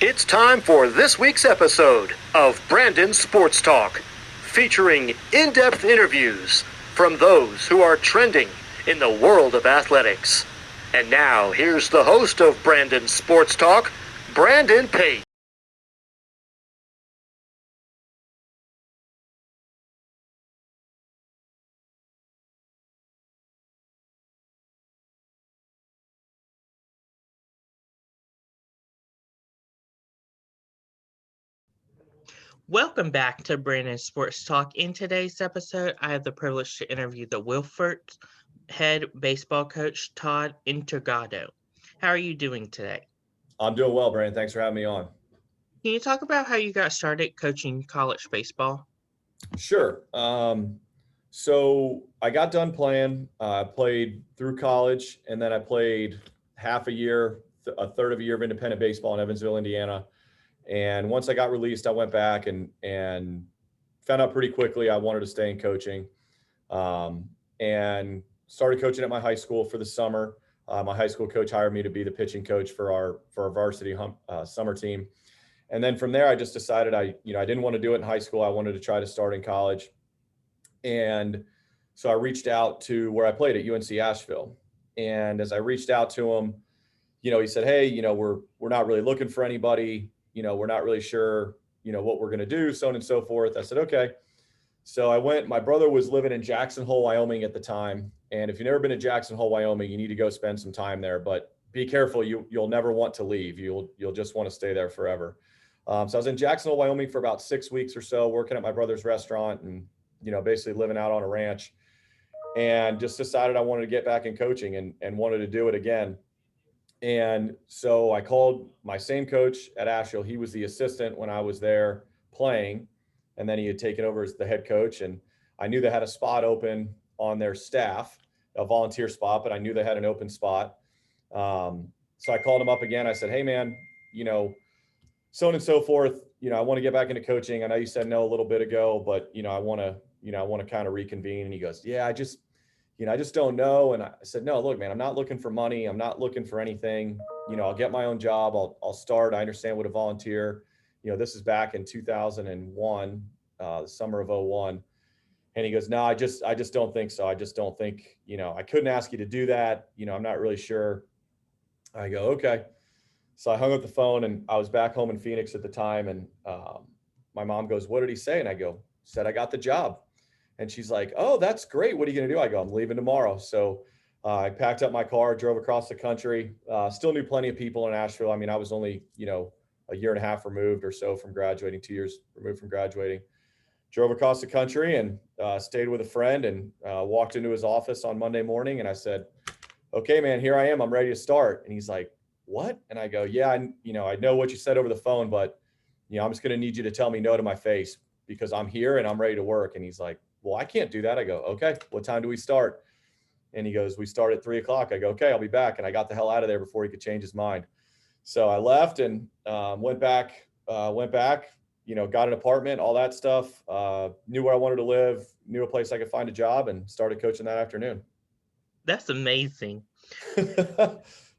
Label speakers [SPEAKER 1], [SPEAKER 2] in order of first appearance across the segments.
[SPEAKER 1] It's time for this week's episode of Brandon Sports Talk, featuring in-depth interviews from those who are trending in the world of athletics. And now, here's the host of Brandon Sports Talk, Brandon Pate.
[SPEAKER 2] Welcome back to Brandon Sports Talk. In today's episode, I have the privilege to interview the Wofford head baseball coach, Todd Intergado. How are you doing today?
[SPEAKER 3] I'm doing well, Brandon. Thanks for having me on.
[SPEAKER 2] Can you talk about how you got started coaching college baseball?
[SPEAKER 3] Sure. So I got done playing. I played through college, and then I played half a year, a third of a year of independent baseball in Evansville, Indiana. And once I got released, I went back and found out pretty quickly I wanted to stay in coaching, and started coaching at my high school for the summer. My high school coach hired me to be the pitching coach for our varsity summer team. And then from there, I just decided I didn't want to do it in high school. I wanted to try to start in college. And so I reached out to where I played at UNC Asheville. And as I reached out to him, he said, "Hey, we're not really looking for anybody. We're not really sure, what we're going to do, so on and so forth." I said, "Okay." So I went. My brother was living in Jackson Hole, Wyoming at the time. And if you've never been to Jackson Hole, Wyoming, you need to go spend some time there. But be careful. You'll never want to leave. You'll just want to stay there forever. So I was in Jackson Hole, Wyoming for about 6 weeks or so, working at my brother's restaurant and, basically living out on a ranch, and just decided I wanted to get back in coaching and wanted to do it again. And so I called my same coach at Asheville. He was the assistant when I was there playing, and then he had taken over as the head coach. And I knew they had a spot open on their staff, a volunteer spot, but I knew they had an open spot. So I called him up again. I said, "Hey, man, so on and so forth. I want to get back into coaching. I know you said no a little bit ago, but I want to kind of reconvene." And he goes, "Yeah, I just don't know." And I said, "No, look, man, I'm not looking for money. I'm not looking for anything. I'll get my own job. I'll start. I understand what a volunteer, this is back in 2001, the summer of '01." And he goes, "No, I just don't think so. I just don't think, I couldn't ask you to do that. I'm not really sure." I go, "Okay." So I hung up the phone, and I was back home in Phoenix at the time. And my mom goes, "What did he say?" And I go, "Said I got the job." And she's like, "Oh, that's great. What are you going to do?" I go, "I'm leaving tomorrow." So I packed up my car, drove across the country, still knew plenty of people in Asheville. I mean, I was only, a year and a half removed or so from graduating, 2 years removed from graduating. Drove across the country and stayed with a friend, and walked into his office on Monday morning. And I said, "Okay, man, here I am. I'm ready to start." And he's like, "What?" And I go, "Yeah, I know what you said over the phone, but, I'm just going to need you to tell me no to my face, because I'm here and I'm ready to work." And he's like, "Well, I can't do that." I go, "Okay, what time do we start?" And he goes, "We start at 3 o'clock." I go, "Okay, I'll be back." And I got the hell out of there before he could change his mind. So I left and went back, got an apartment, all that stuff, knew where I wanted to live, knew a place I could find a job, and started coaching that afternoon.
[SPEAKER 2] That's amazing.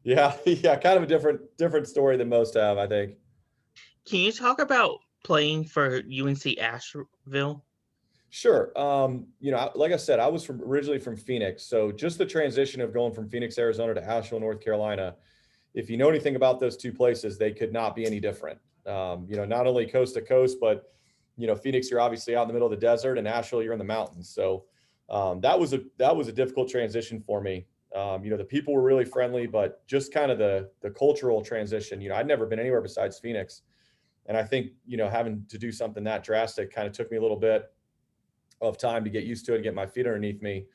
[SPEAKER 3] Yeah, yeah, kind of a different story than most have, I think.
[SPEAKER 2] Can you talk about playing for UNC Asheville?
[SPEAKER 3] Sure. Like I said, I was originally from Phoenix, so just the transition of going from Phoenix, Arizona to Asheville, North Carolina. If you know anything about those two places, they could not be any different. Not only coast to coast, but Phoenix, you're obviously out in the middle of the desert, and Asheville, you're in the mountains. So that was a difficult transition for me. The people were really friendly, but just kind of the cultural transition. I'd never been anywhere besides Phoenix, and I think having to do something that drastic kind of took me a little bit of time to get used to it and get my feet underneath me.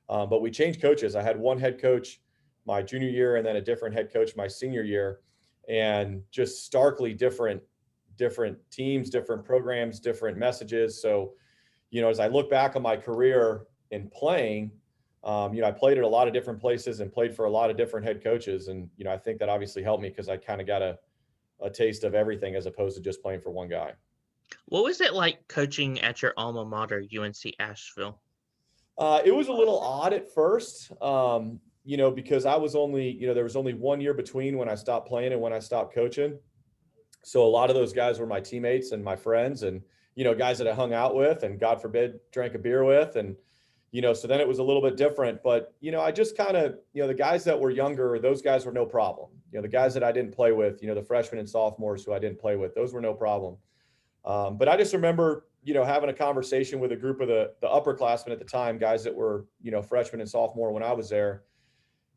[SPEAKER 3] But we changed coaches. I had one head coach my junior year, and then a different head coach my senior year, and just starkly different teams, different programs, different messages. So, as I look back on my career in playing, I played at a lot of different places and played for a lot of different head coaches. And, I think that obviously helped me because I kind of got a taste of everything as opposed to just playing for one guy.
[SPEAKER 2] What was it like coaching at your alma mater, UNC Asheville?
[SPEAKER 3] It was a little odd at first, because I was only, there was only one year between when I stopped playing and when I stopped coaching. So a lot of those guys were my teammates and my friends, and, guys that I hung out with and, God forbid, drank a beer with. And, so then it was a little bit different, but, I just kind of, the guys that were younger, those guys were no problem. The guys that I didn't play with, the freshmen and sophomores who I didn't play with, those were no problem. But I just remember, having a conversation with a group of the upperclassmen at the time, guys that were, freshmen and sophomore when I was there.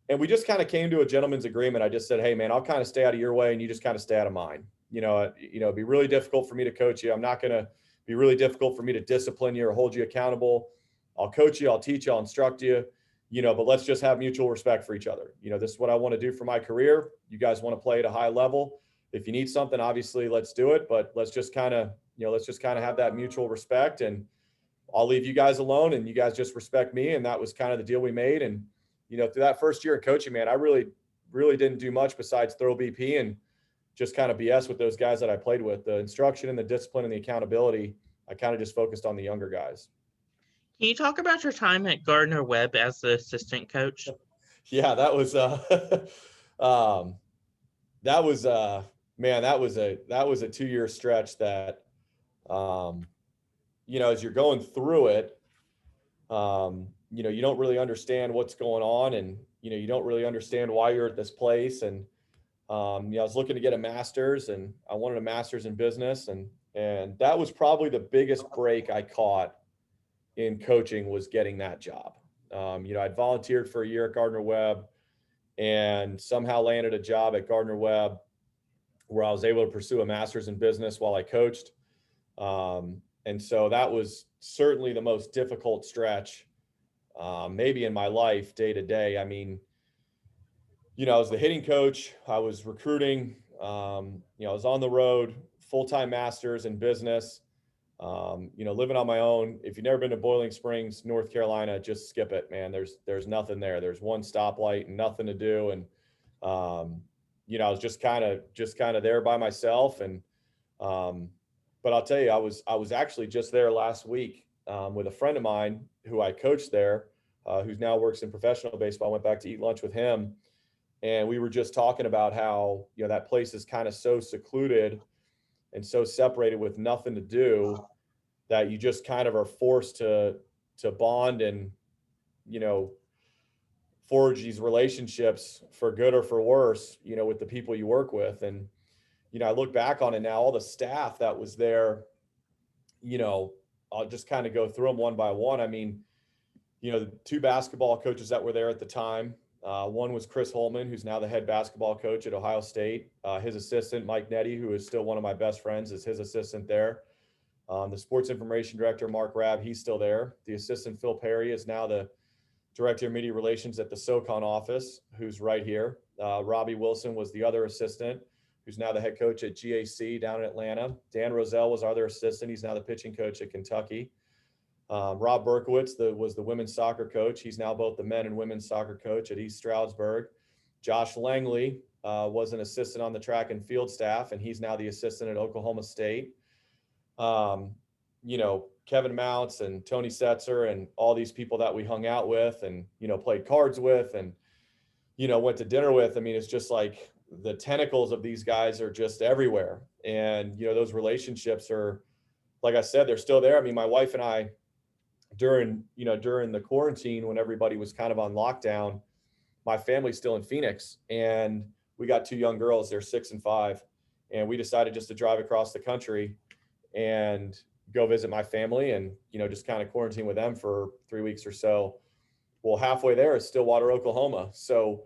[SPEAKER 3] And we just kind of came to a gentleman's agreement. I just said, hey, man, I'll kind of stay out of your way and you just kind of stay out of mine. It'd be really difficult for me to coach you. I'm not going to be really difficult for me to discipline you or hold you accountable. I'll coach you, I'll teach you, I'll instruct you, but let's just have mutual respect for each other. This is what I want to do for my career. You guys want to play at a high level. If you need something, obviously let's do it, but let's just kind of have that mutual respect, and I'll leave you guys alone and you guys just respect me. And that was kind of the deal we made. And, through that first year of coaching, man, I really didn't do much besides throw BP and just kind of BS with those guys that I played with. The instruction and the discipline and the accountability, I kind of just focused on the younger guys.
[SPEAKER 2] Can you talk about your time at Gardner-Webb as the assistant coach?
[SPEAKER 3] Yeah, that was man, that was a 2-year stretch that, as you're going through it, you don't really understand what's going on, and, you don't really understand why you're at this place. And, I was looking to get a master's, and I wanted a master's in business. And that was probably the biggest break I caught in coaching, was getting that job. I'd volunteered for a year at Gardner-Webb and somehow landed a job at Gardner-Webb where I was able to pursue a master's in business while I coached. And so that was certainly the most difficult stretch, maybe in my life, day to day. I mean, I was the hitting coach, I was recruiting, I was on the road, full-time master's in business, living on my own. If you've never been to Boiling Springs, North Carolina, just skip it, man. There's nothing there. There's one stoplight and nothing to do. And, I was just kind of there by myself. And, but I'll tell you, I was actually just there last week, with a friend of mine who I coached there, who's now works in professional baseball. I went back to eat lunch with him, and we were just talking about how, that place is kind of so secluded and so separated with nothing to do, that you just kind of are forced to bond and, forge these relationships for good or for worse, with the people you work with. And, I look back on it now, all the staff that was there, I'll just kind of go through them one by one. I mean, the 2 basketball coaches that were there at the time, one was Chris Holman, who's now the head basketball coach at Ohio State. His assistant, Mike Nettie, who is still one of my best friends, is his assistant there. The sports information director, Mark Rabb, he's still there. The assistant, Phil Perry, is now the director of media relations at the SoCon office, who's right here. Robbie Wilson was the other assistant, who's now the head coach at GAC down in Atlanta. Dan Rozelle was our other assistant. He's now the pitching coach at Kentucky. Rob Berkowitz was the women's soccer coach. He's now both the men and women's soccer coach at East Stroudsburg. Josh Langley was an assistant on the track and field staff, and he's now the assistant at Oklahoma State. Kevin Mounts and Tony Setzer and all these people that we hung out with and, played cards with and, went to dinner with. I mean, it's just like the tentacles of these guys are just everywhere. And, those relationships are, like I said, they're still there. I mean, my wife and I, during the quarantine, when everybody was kind of on lockdown, my family's still in Phoenix, and we got 2 young girls, they're 6 and 5. And we decided just to drive across the country and go visit my family and, just kind of quarantine with them for 3 weeks or so. Well, halfway there is Stillwater, Oklahoma. So,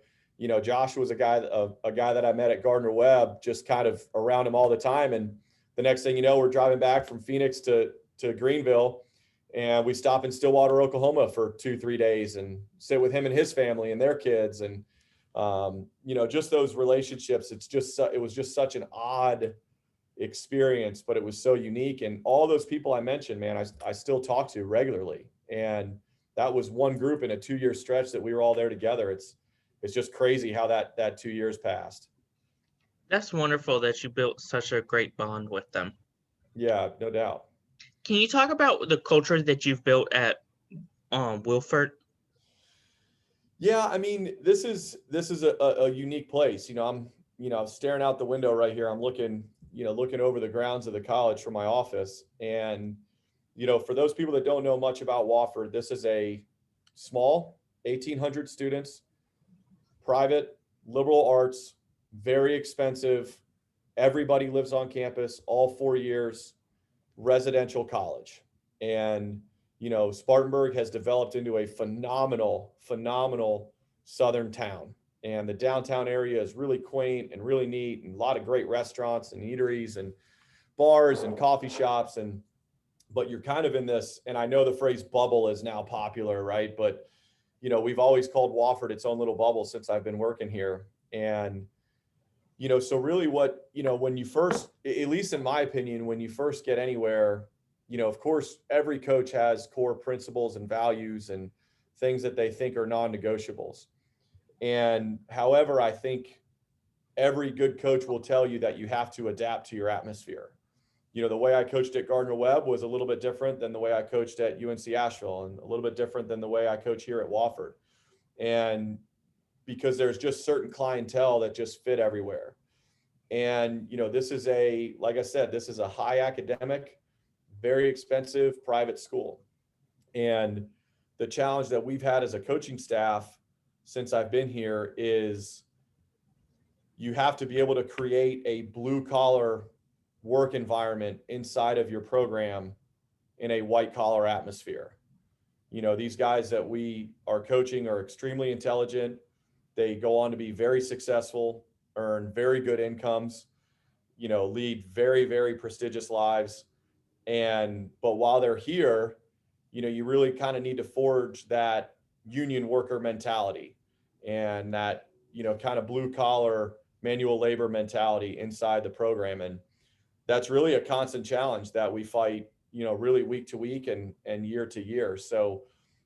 [SPEAKER 3] Josh was a guy that I met at Gardner-Webb, just kind of around him all the time. And the next thing you know, we're driving back from Phoenix to Greenville, and we stop in Stillwater, Oklahoma for 2-3 days and sit with him and his family and their kids. And, just those relationships, it was just such an odd experience, but it was so unique. And all those people I mentioned, man, I still talk to regularly. And that was one group in a 2-year stretch that we were all there together. It's just crazy how that 2 years passed.
[SPEAKER 2] That's wonderful that you built such a great bond with them.
[SPEAKER 3] Yeah, no doubt.
[SPEAKER 2] Can you talk about the culture that you've built at Wofford?
[SPEAKER 3] Yeah, I mean, this is a unique place. I'm staring out the window right here. I'm looking, looking over the grounds of the college from my office. And, for those people that don't know much about Wofford, this is a small, 1,800 students, private, liberal arts, very expensive. Everybody lives on campus, all 4 years, residential college. And, Spartanburg has developed into a phenomenal southern town. And the downtown area is really quaint and really neat, and a lot of great restaurants and eateries and bars and coffee shops. But you're kind of in this, and I know the phrase bubble is now popular, right? But, we've always called Wofford its own little bubble since I've been working here. And, so really what, when you first, at least in my opinion, when you first get anywhere, of course, every coach has core principles and values and things that they think are non-negotiables. And however, I think every good coach will tell you that you have to adapt to your atmosphere. The way I coached at Gardner-Webb was a little bit different than the way I coached at UNC Asheville, and a little bit different than the way I coach here at Wofford. And because there's just certain clientele that just fit everywhere. And, this is like I said, this is a high academic, very expensive private school. And the challenge that we've had as a coaching staff since I've been here is you have to be able to create a blue collar work environment inside of your program in a white collar atmosphere. These guys that we are coaching are extremely intelligent. They go on to be very successful, earn very good incomes, lead very, very prestigious lives. But while they're here, you really kind of need to forge that union worker mentality and that, kind of blue collar manual labor mentality inside the program. And that's really a constant challenge that we fight, really week to week and year to year. So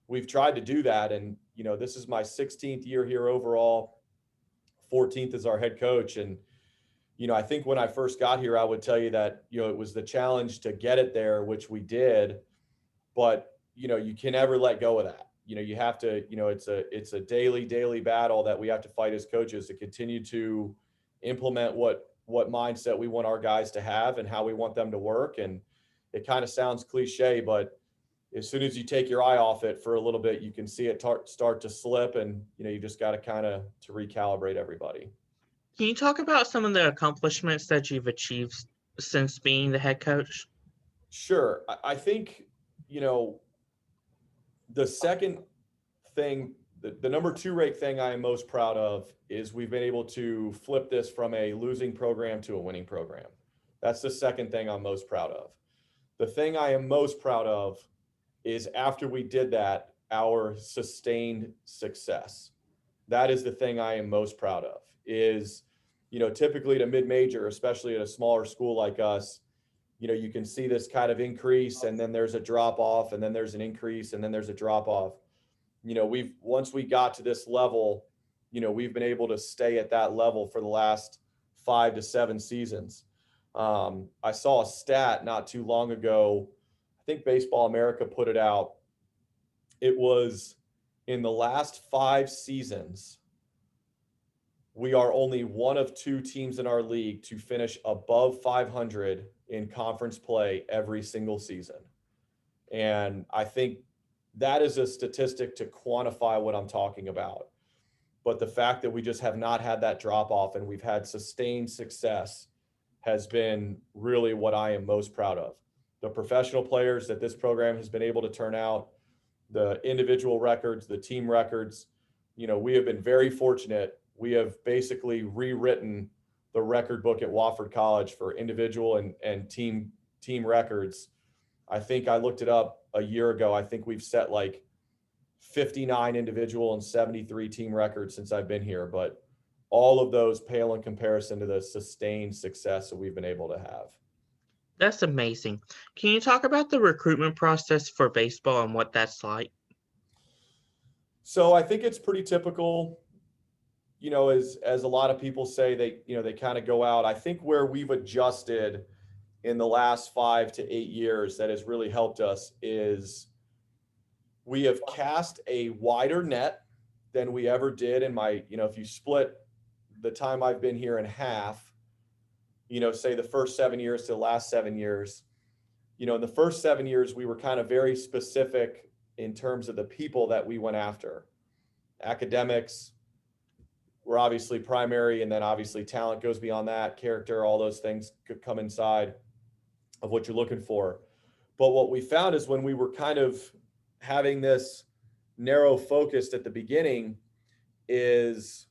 [SPEAKER 3] we've tried to do that. And, this is my 16th year here overall, 14th as our head coach. And, I think when I first got here, I would tell you that, it was the challenge to get it there, which we did, but, you can never let go of that. You have to, it's a daily battle that we have to fight as coaches to continue to implement what mindset we want our guys to have and how we want them to work. And it kind of sounds cliche, but as soon as you take your eye off it for a little bit, you can see it start to slip, and, you just got to kind of to recalibrate everybody.
[SPEAKER 2] Can you talk about some of the accomplishments that you've achieved since being the head coach?
[SPEAKER 3] Sure. I think, the second thing, the number 2 rate thing I am most proud of is we've been able to flip this from a losing program to a winning program. That's the second thing I'm most proud of. The thing I am most proud of is after we did that, our sustained success. That is the thing I am most proud of is, typically at a mid-major, especially at a smaller school like us, you can see this kind of increase, and then there's a drop off, and then there's an increase, and then there's a drop off. Once we got to this level, we've been able to stay at that level for the last 5 to 7 seasons. I saw a stat not too long ago. I think Baseball America put it out. It was in the last 5 seasons, we are only one of 2 teams in our league to finish above 500 in conference play every single season. And I think that is a statistic to quantify what I'm talking about. But the fact that we just have not had that drop off and we've had sustained success has been really what I am most proud of. The professional players that this program has been able to turn out, the individual records, the team records, we have been very fortunate. We have basically rewritten the record book at Wofford College for individual and team records. I think I looked it up a year ago. I think we've set like 59 individual and 73 team records since I've been here, but all of those pale in comparison to the sustained success that we've been able to have.
[SPEAKER 2] That's amazing. Can you talk about the recruitment process for baseball and what that's like?
[SPEAKER 3] So I think it's pretty typical, as a lot of people say, they kind of go out. I think where we've adjusted in the last 5 to 8 years that has really helped us is we have cast a wider net than we ever did in my, if you split the time I've been here in half, say the first 7 years to the last 7 years, in the first 7 years, we were kind of very specific in terms of the people that we went after. Academics were obviously primary, and then obviously talent goes beyond that, character, all those things could come inside of what you're looking for. But what we found is when we were kind of having this narrow focused at the beginning is,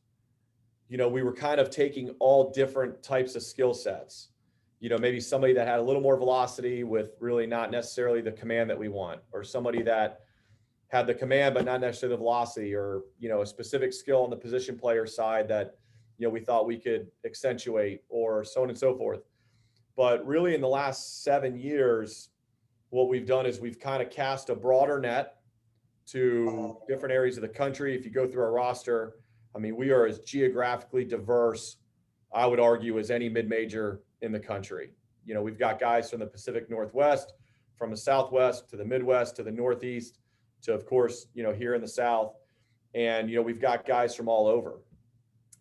[SPEAKER 3] we were kind of taking all different types of skill sets. Maybe somebody that had a little more velocity with really not necessarily the command that we want, or somebody that had the command but not necessarily the velocity, or a specific skill on the position player side that we thought we could accentuate, or so on and so forth. But really in the last 7 years, what we've done is we've kind of cast a broader net to different areas of the country. If you go through our roster, we are as geographically diverse, I would argue, as any mid-major in the country. We've got guys from the Pacific Northwest, from the Southwest to the Midwest to the Northeast to, of course, here in the South. And, we've got guys from all over.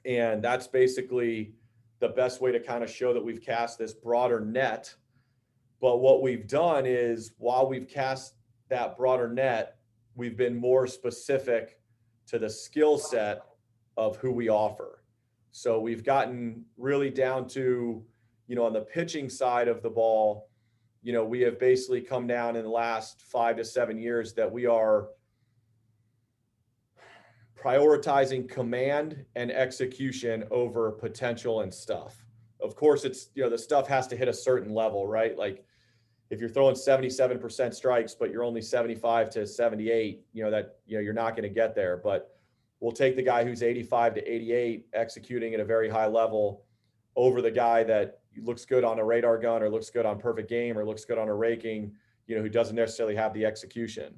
[SPEAKER 3] And that's basically the best way to kind of show that we've cast this broader net. But what we've done is, while we've cast that broader net, we've been more specific to the skill set of who we offer. So we've gotten really down to, on the pitching side of the ball, we have basically come down in the last 5 to 7 years that we are prioritizing command and execution over potential and stuff. Of course, it's, the stuff has to hit a certain level, right? Like if you're throwing 77% strikes, but you're only 75 to 78, you're not going to get there. But we'll take the guy who's 85 to 88 executing at a very high level over the guy that looks good on a radar gun, or looks good on perfect game, or looks good on a raking, who doesn't necessarily have the execution.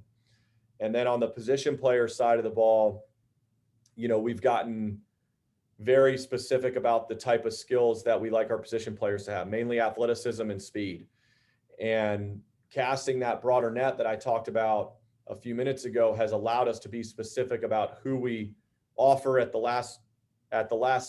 [SPEAKER 3] And then on the position player side of the ball, we've gotten very specific about the type of skills that we like our position players to have, mainly athleticism and speed. And casting that broader net that I talked about a few minutes ago has allowed us to be specific about who we offer at the last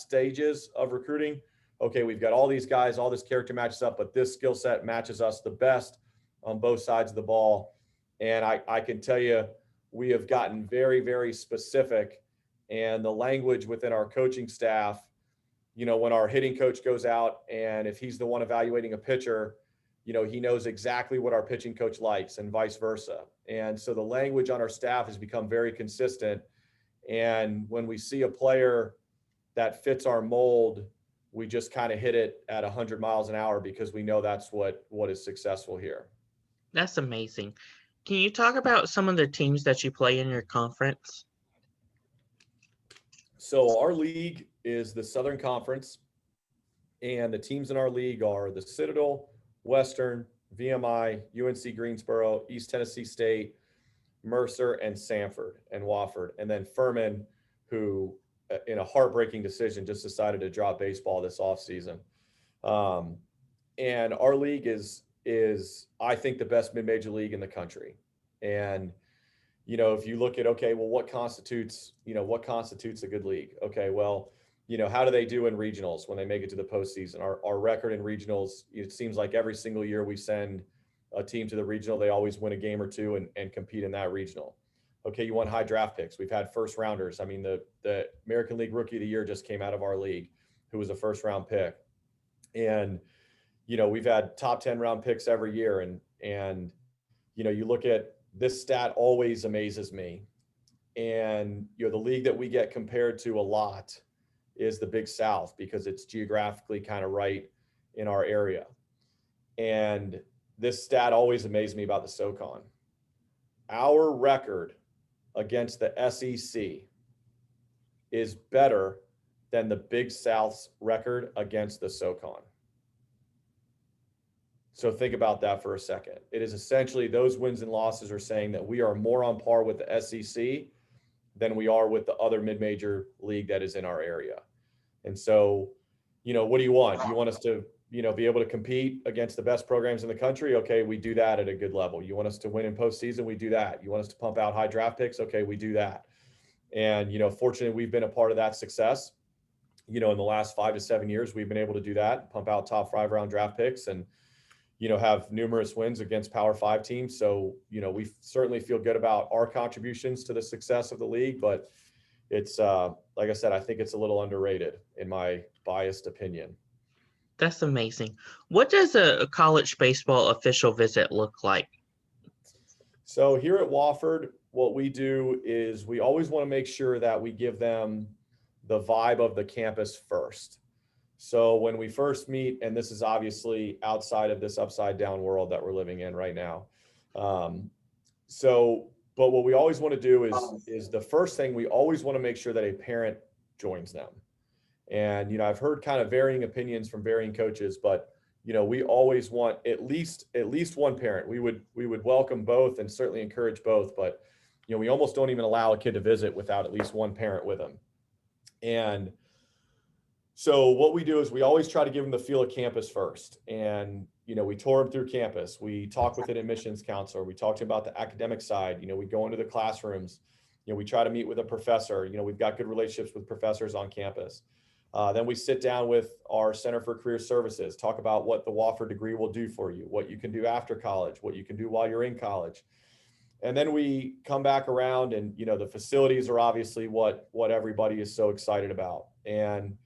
[SPEAKER 3] stages of recruiting. Okay, we've got all these guys, all this character matches up, but this skill set matches us the best on both sides of the ball. And I can tell you, we have gotten very, very specific. And the language within our coaching staff, when our hitting coach goes out, and if he's the one evaluating a pitcher, he knows exactly what our pitching coach likes, and vice versa. And so the language on our staff has become very consistent. And when we see a player that fits our mold, we just kind of hit it at 100 miles an hour, because we know that's what is successful here.
[SPEAKER 2] That's amazing. Can you talk about some of the teams that you play in your conference?
[SPEAKER 3] So our league is the Southern Conference, and the teams in our league are the Citadel, Western, VMI, UNC Greensboro, East Tennessee State, Mercer, and Sanford and Wofford. And then Furman, who in a heartbreaking decision just decided to drop baseball this offseason. And our league is I think the best mid-major league in the country. And if you look at, okay, well, what constitutes a good league? Okay, well, how do they do in regionals when they make it to the postseason? Our record in regionals, it seems like every single year we send a team to the regional, they always win a game or two and compete in that regional. Okay, you want high draft picks. We've had first rounders. The American League Rookie of the Year just came out of our league, who was a first round pick. And, we've had top 10 round picks every year. And you look at this stat, always amazes me. And, the league that we get compared to a lot is the Big South, because it's geographically kind of right in our area. And this stat always amazed me about the SoCon. Our record against the SEC is better than the Big South's record against the SoCon. So think about that for a second. It is essentially, those wins and losses are saying that we are more on par with the SEC than we are with the other mid-major league that is in our area. And so, what do you want? You want us to, be able to compete against the best programs in the country? Okay, we do that at a good level. You want us to win in postseason? We do that. You want us to pump out high draft picks? Okay, we do that. And, fortunately, we've been a part of that success. in the last 5 to 7 years, we've been able to do that, pump out top 5 round draft picks and, have numerous wins against Power 5 teams. So, we certainly feel good about our contributions to the success of the league, but it's, like I said, I think it's a little underrated in my biased opinion.
[SPEAKER 2] That's amazing. What does a college baseball official visit look like?
[SPEAKER 3] So here at Wofford, what we do is we always want to make sure that we give them the vibe of the campus first. So when we first meet, and this is obviously outside of this upside down world that we're living in right now. But what we always want to do is the first thing, we always want to make sure that a parent joins them. And, I've heard kind of varying opinions from varying coaches, but, we always want at least one parent. We would welcome both and certainly encourage both, but, we almost don't even allow a kid to visit without at least one parent with them. And so what we do is we always try to give them the feel of campus first. And, we tour them through campus. We talk with an admissions counselor. We talk to them about the academic side. We go into the classrooms. We try to meet with a professor. We've got good relationships with professors on campus. Then we sit down with our Center for Career Services, talk about what the Wofford degree will do for you, what you can do after college, what you can do while you're in college. And then we come back around and, the facilities are obviously what everybody is so excited about. And,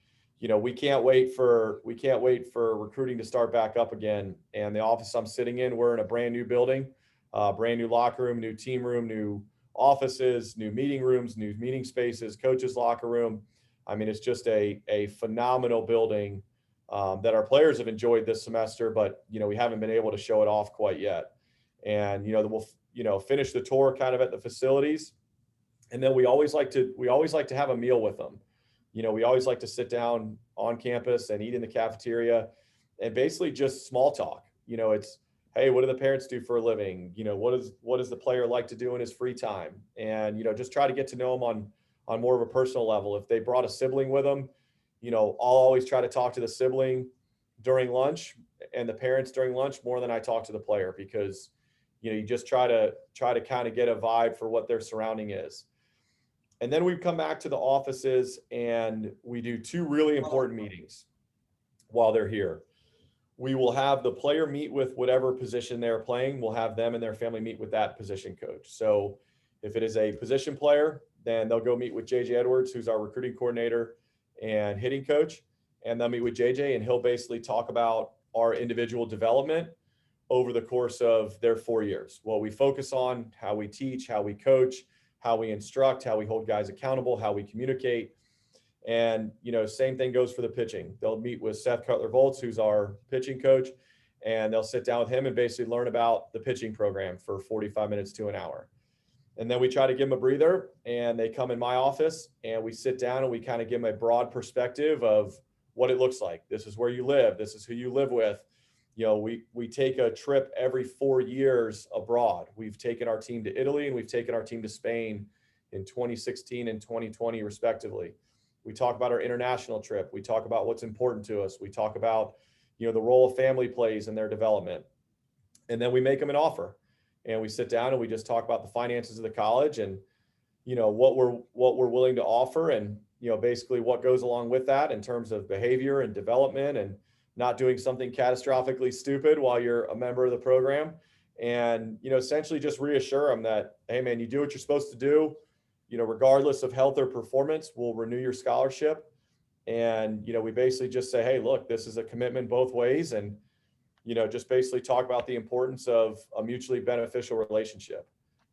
[SPEAKER 3] we can't wait for recruiting to start back up again. And the office I'm sitting in, we're in a brand new building, brand new locker room, new team room, new offices, new meeting rooms, new meeting spaces, coaches locker room. I mean, it's just a phenomenal building that our players have enjoyed this semester, but, we haven't been able to show it off quite yet. And, we'll, finish the tour kind of at the facilities. And then we always like to have a meal with them. We always like to sit down on campus and eat in the cafeteria and basically just small talk. It's, hey, what do the parents do for a living? What does the player like to do in his free time? And, just try to get to know them on more of a personal level. If they brought a sibling with them, I'll always try to talk to the sibling during lunch and the parents during lunch more than I talk to the player, because, you just try to kind of get a vibe for what their surrounding is. And then we come back to the offices and we do 2 really important meetings while they're here. We will have the player meet with whatever position they're playing. We'll have them and their family meet with that position coach. So if it is a position player, then they'll go meet with JJ Edwards, who's our recruiting coordinator and hitting coach. And they'll meet with JJ and he'll basically talk about our individual development over the course of their 4 years. What we focus on, how we teach, how we coach, how we instruct, how we hold guys accountable, how we communicate. And, same thing goes for the pitching. They'll meet with Seth Cutler-Volz, who's our pitching coach, and they'll sit down with him and basically learn about the pitching program for 45 minutes to an hour. And then we try to give them a breather and they come in my office and we sit down and we kind of give them a broad perspective of what it looks like. This is where you live. This is who you live with. We take a trip every 4 years abroad. We've taken our team to Italy and we've taken our team to Spain in 2016 and 2020 respectively. We talk about our international trip. We talk about what's important to us. We talk about, the role a family plays in their development. And then we make them an offer. And we sit down and we just talk about the finances of the college and, what we're willing to offer and, basically what goes along with that in terms of behavior and development and not doing something catastrophically stupid while you're a member of the program. And, essentially just reassure them that, hey man, you do what you're supposed to do, regardless of health or performance, we'll renew your scholarship. And, we basically just say, hey, look, this is a commitment both ways. And, just basically talk about the importance of a mutually beneficial relationship.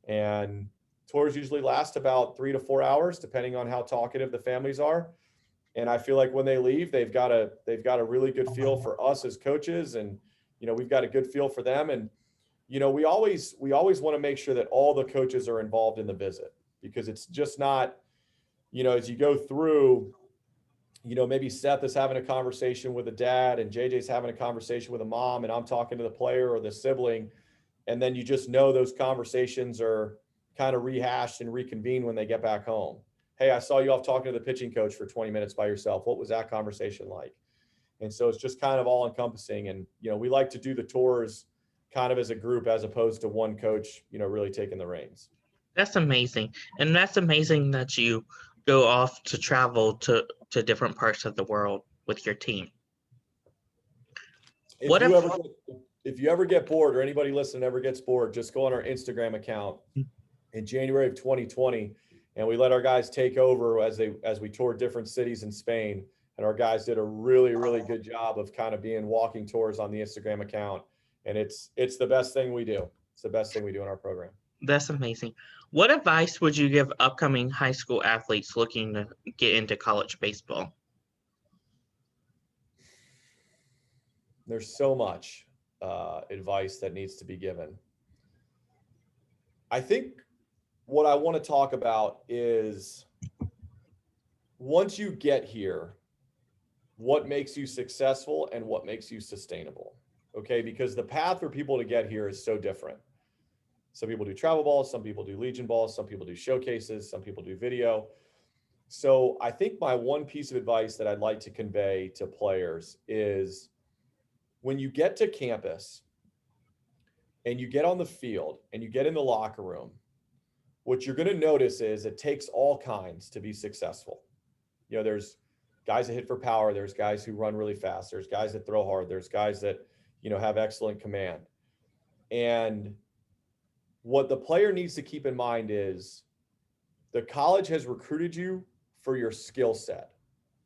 [SPEAKER 3] And tours usually last about 3 to 4 hours, depending on how talkative the families are. And I feel like when they leave, they've got a really good feel for us as coaches. And, we've got a good feel for them. And, we always want to make sure that all the coaches are involved in the visit, because it's just not, as you go through, maybe Seth is having a conversation with a dad and JJ's having a conversation with a mom and I'm talking to the player or the sibling. And then you just know those conversations are kind of rehashed and reconvened when they get back home. Hey, I saw you off talking to the pitching coach for 20 minutes by yourself. What was that conversation like? And so it's just kind of all encompassing. And, we like to do the tours kind of as a group as opposed to one coach, really taking the reins.
[SPEAKER 2] That's amazing. And that's amazing that you go off to travel to to different parts of the world with your team.
[SPEAKER 3] If you ever get bored, or anybody listening ever gets bored, just go on our Instagram account in January of 2020, and we let our guys take over as we toured different cities in Spain. And our guys did a really, really good job of kind of being walking tours on the Instagram account. And it's the best thing we do. It's the best thing we do in our program.
[SPEAKER 2] That's amazing. What advice would you give upcoming high school athletes looking to get into college baseball?
[SPEAKER 3] There's so much advice that needs to be given. I think what I want to talk about is, once you get here, what makes you successful and what makes you sustainable. Okay, because the path for people to get here is so different. Some people do travel balls, some people do Legion balls, some people do showcases, some people do video. So I think my one piece of advice that I'd like to convey to players is, when you get to campus and you get on the field and you get in the locker room, what you're going to notice is it takes all kinds to be successful. You know, there's guys that hit for power. There's guys who run really fast. There's guys that throw hard. There's guys that, you know, have excellent command. And what the player needs to keep in mind is, the college has recruited you for your skill set,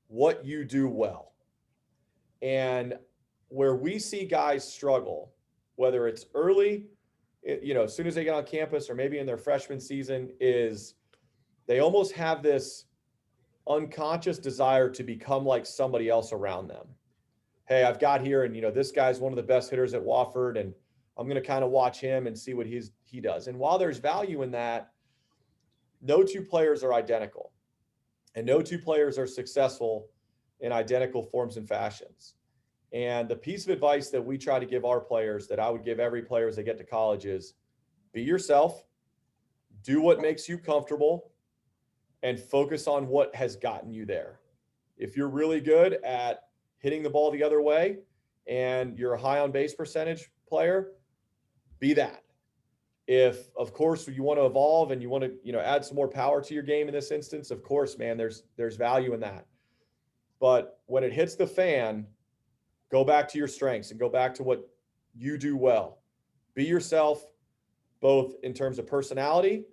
[SPEAKER 3] what you do well. And where we see guys struggle, whether it's early, you know, as soon as they get on campus or maybe in their freshman season, is they almost have this unconscious desire to become like somebody else around them. Hey, I've got here, and, you know, this guy's one of the best hitters at Wofford, and I'm going to kind of watch him and see what he does. And while there's value in that, no two players are identical, and no two players are successful in identical forms and fashions. And the piece of advice that we try to give our players, that I would give every player as they get to college, is be yourself, do what makes you comfortable, and focus on what has gotten you there. If you're really good at hitting the ball the other way and you're a high on base percentage player, be that. If, of course, you want to evolve and you want to, you know, add some more power to your game in this instance, of course, man, there's value in that. But when it hits the fan, go back to your strengths and go back to what you do well. Be yourself, both in terms of personality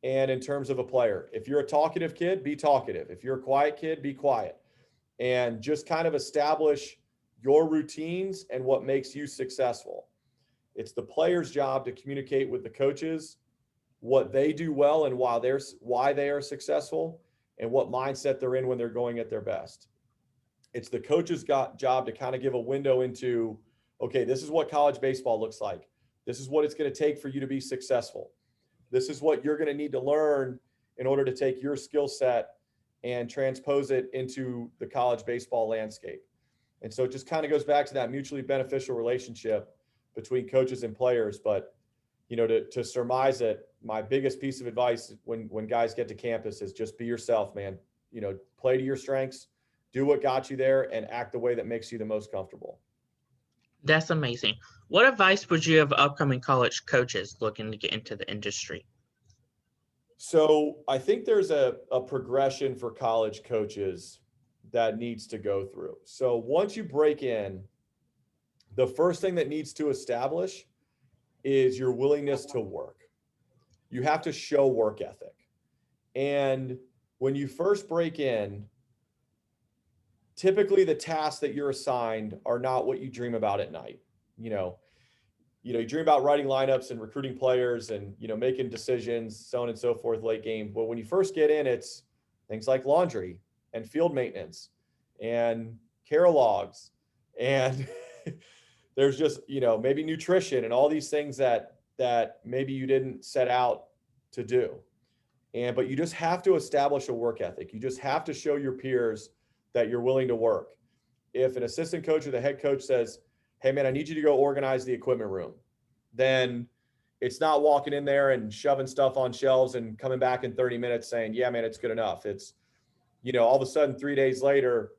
[SPEAKER 3] and in terms of a player. If you're a talkative kid, be talkative. If you're a quiet kid, be quiet. And just kind of establish your routines and what makes you successful. It's the player's job to communicate with the coaches what they do well and why they are successful, and what mindset they're in when they're going at their best. It's the coach's job to kind of give a window into, okay, this is what college baseball looks like. This is what it's going to take for you to be successful. This is what you're going to need to learn in order to take your skill set and transpose it into the college baseball landscape. And so it just kind of goes back to that mutually beneficial relationship between coaches and players. But, you know, to surmise it, my biggest piece of advice when guys get to campus is just be yourself, man. You know, play to your strengths, do what got you there, and act the way that makes you the most comfortable.
[SPEAKER 2] That's amazing. What advice would you have upcoming college coaches looking to get into the industry?
[SPEAKER 3] So I think there's a progression for college coaches that needs to go through. So once you break in, the first thing that needs to establish is your willingness to work. You have to show work ethic. And when you first break in, typically the tasks that you're assigned are not what you dream about at night. You dream about writing lineups and recruiting players and, making decisions, so on and so forth, late game. But when you first get in, it's things like laundry and field maintenance and care logs. And there's just, maybe nutrition and all these things that maybe you didn't set out to do. But you just have to establish a work ethic. You just have to show your peers that you're willing to work. If an assistant coach or the head coach says, hey man, I need you to go organize the equipment room, then it's not walking in there and shoving stuff on shelves and coming back in 30 minutes saying, yeah, man, it's good enough. It's, all of a sudden 3 days later,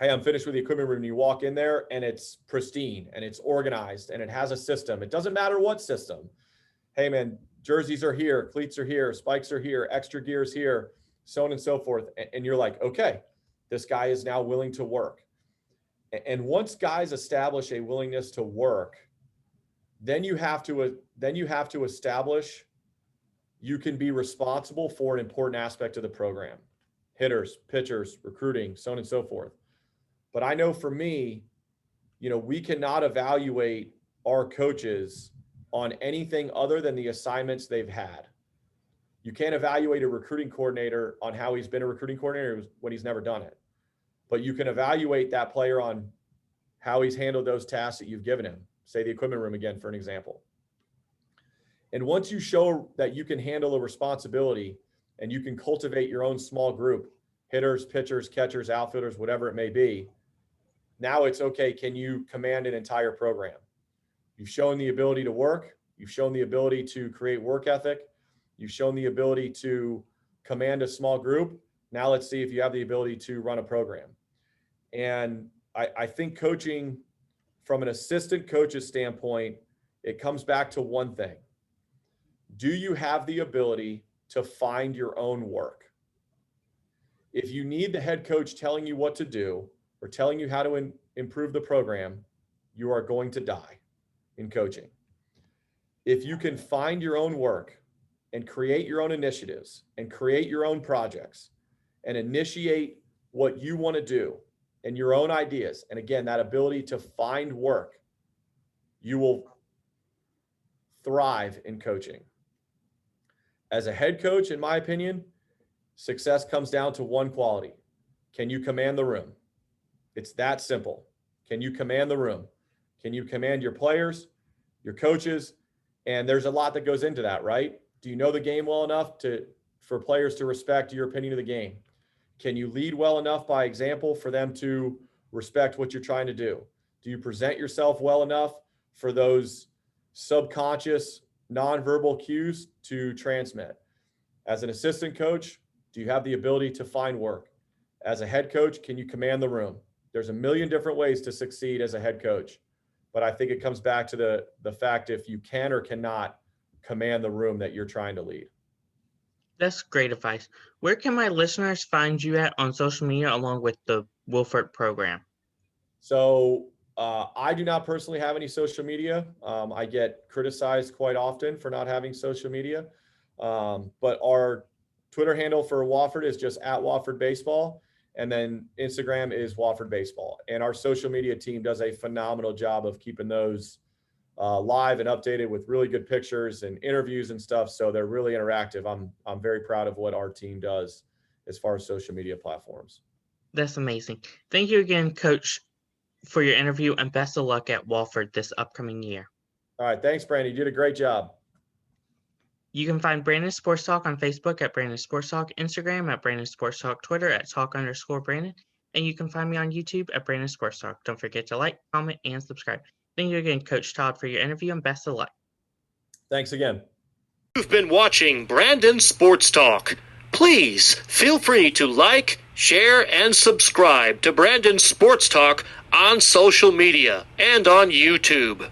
[SPEAKER 3] hey, I'm finished with the equipment room. And you walk in there and it's pristine and it's organized and it has a system. It doesn't matter what system. Hey man, jerseys are here, cleats are here, spikes are here, extra gears here, so on and so forth. And you're like, okay, This guy is now willing to work. And once guys establish a willingness to work, then you have to establish you can be responsible for an important aspect of the program. Hitters, pitchers, recruiting, so on and so forth. But I know for me, we cannot evaluate our coaches on anything other than the assignments they've had. You can't evaluate a recruiting coordinator on how he's been a recruiting coordinator when he's never done it. But you can evaluate that player on how he's handled those tasks that you've given him. Say the equipment room again, for an example. And once you show that you can handle a responsibility and you can cultivate your own small group, hitters, pitchers, catchers, outfielders, whatever it may be, now it's okay, can you command an entire program? You've shown the ability to work. You've shown the ability to create work ethic. You've shown the ability to command a small group. Now let's see if you have the ability to run a program. And I think coaching from an assistant coach's standpoint, it comes back to one thing. Do you have the ability to find your own work? If you need the head coach telling you what to do or telling you how to improve the program, you are going to die in coaching. If you can find your own work and create your own initiatives and create your own projects and initiate what you want to do and your own ideas, and again, that ability to find work, you will thrive in coaching. As a head coach, in my opinion, success comes down to one quality. Can you command the room? It's that simple. Can you command the room? Can you command your players, your coaches? And there's a lot that goes into that, right? Do you know the game well enough for players to respect your opinion of the game? Can you lead well enough by example for them to respect what you're trying to do? Do you present yourself well enough for those subconscious nonverbal cues to transmit? As an assistant coach, do you have the ability to find work? As a head coach, can you command the room? There's a million different ways to succeed as a head coach, but I think it comes back to the fact if you can or cannot command the room that you're trying to lead.
[SPEAKER 2] That's great advice. Where can my listeners find you at on social media along with the Wofford program?
[SPEAKER 3] So I do not personally have any social media. I get criticized quite often for not having social media, but our Twitter handle for Wofford is just @Wofford Baseball. And then Instagram is Wofford Baseball. And our social media team does a phenomenal job of keeping those live and updated with really good pictures and interviews and stuff. So they're really interactive. I'm very proud of what our team does as far as social media platforms.
[SPEAKER 2] That's amazing. Thank you again, Coach, for your interview, and best of luck at Wofford this upcoming year.
[SPEAKER 3] All right. Thanks, Brandon. You did a great job.
[SPEAKER 2] You can find Brandon Sports Talk on Facebook at Brandon Sports Talk, Instagram at Brandon Sports Talk, Twitter at @talk_Brandon, and you can find me on YouTube at Brandon Sports Talk. Don't forget to like, comment, and subscribe. Thank you again, Coach Todd, for your interview, and best of luck.
[SPEAKER 3] Thanks again.
[SPEAKER 1] You've been watching Brandon Sports Talk. Please feel free to like, share, and subscribe to Brandon Sports Talk on social media and on YouTube.